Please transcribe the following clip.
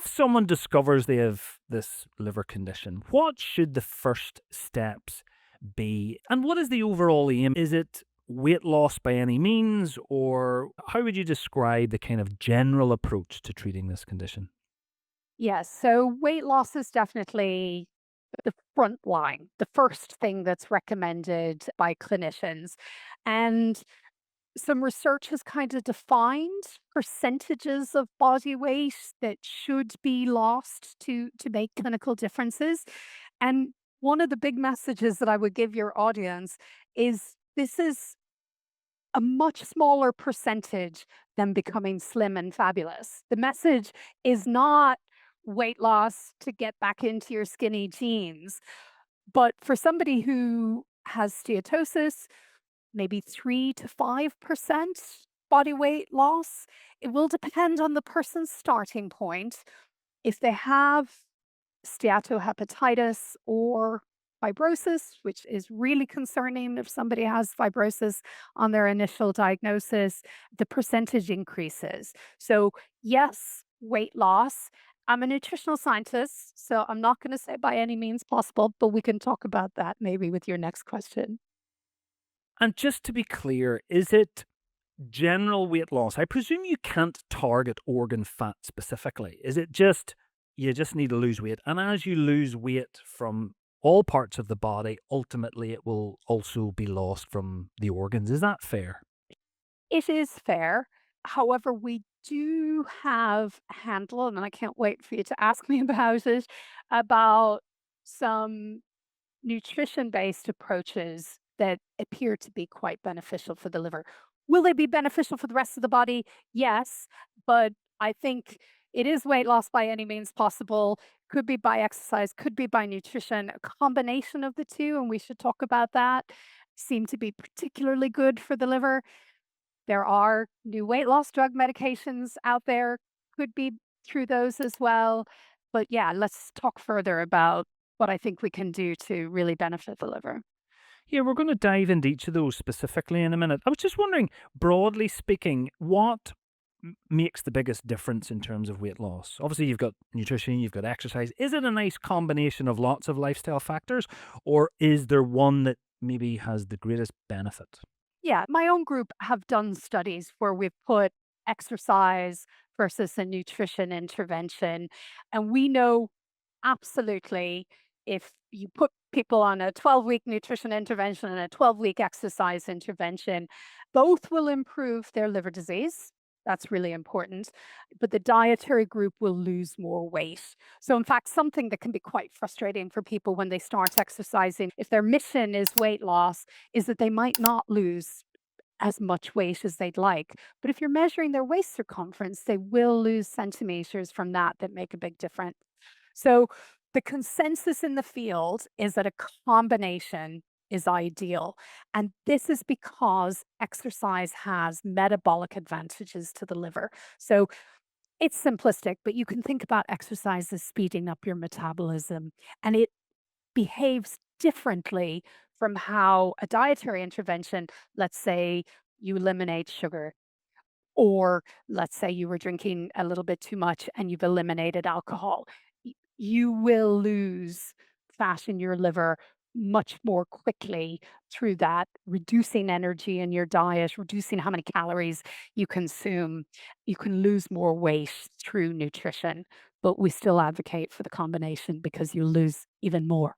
If someone discovers they have this liver condition, what should the first steps be? And what is the overall aim? Is it weight loss by any means, or how would you describe the kind of general approach to treating this condition? Yes. So weight loss is definitely the front line, the first thing that's recommended by clinicians. And some research has kind of defined percentages of body weight that should be lost to make clinical differences. And one of the big messages that I would give your audience is this is a much smaller percentage than becoming slim and fabulous. The message is not weight loss to get back into your skinny jeans, but for somebody who has steatosis, maybe 3 to 5% body weight loss. It will depend on the person's starting point. If they have steatohepatitis or fibrosis, which is really concerning if somebody has fibrosis on their initial diagnosis, the percentage increases. So, yes, weight loss. I'm a nutritional scientist, so I'm not going to say by any means possible, but we can talk about that maybe with your next question. And just to be clear, is it general weight loss? I presume you can't target organ fat specifically. Is it just you just need to lose weight? And as you lose weight from all parts of the body, ultimately it will also be lost from the organs. Is that fair? It is fair. However, we do have a handle, and I can't wait for you to ask me about it, about some nutrition-based approaches that appear to be quite beneficial for the liver. Will they be beneficial for the rest of the body? Yes, but I think it is weight loss by any means possible. Could be by exercise, could be by nutrition, a combination of the two, and we should talk about that. Seem to be particularly good for the liver. There are new weight loss drug medications out there, could be through those as well. But yeah, let's talk further about what I think we can do to really benefit the liver. Yeah, we're going to dive into each of those specifically in a minute. I was just wondering, broadly speaking, what makes the biggest difference in terms of weight loss? Obviously, you've got nutrition, you've got exercise. Is it a nice combination of lots of lifestyle factors, or is there one that maybe has the greatest benefit? Yeah, my own group have done studies where we've put exercise versus a nutrition intervention. And we know absolutely if you put people on a 12-week nutrition intervention and a 12-week exercise intervention, both will improve their liver disease. That's really important. But the dietary group will lose more weight. So, in fact, something that can be quite frustrating for people when they start exercising, if their mission is weight loss, is that they might not lose as much weight as they'd like. But if you're measuring their waist circumference, they will lose centimeters from that make a big difference. So the consensus in the field is that a combination is ideal. And this is because exercise has metabolic advantages to the liver. So it's simplistic, but you can think about exercise as speeding up your metabolism, and it behaves differently from how a dietary intervention, let's say you eliminate sugar, or let's say you were drinking a little bit too much and you've eliminated alcohol. You will lose fat in your liver much more quickly through that, reducing energy in your diet, reducing how many calories you consume. You can lose more weight through nutrition, but we still advocate for the combination because you lose even more.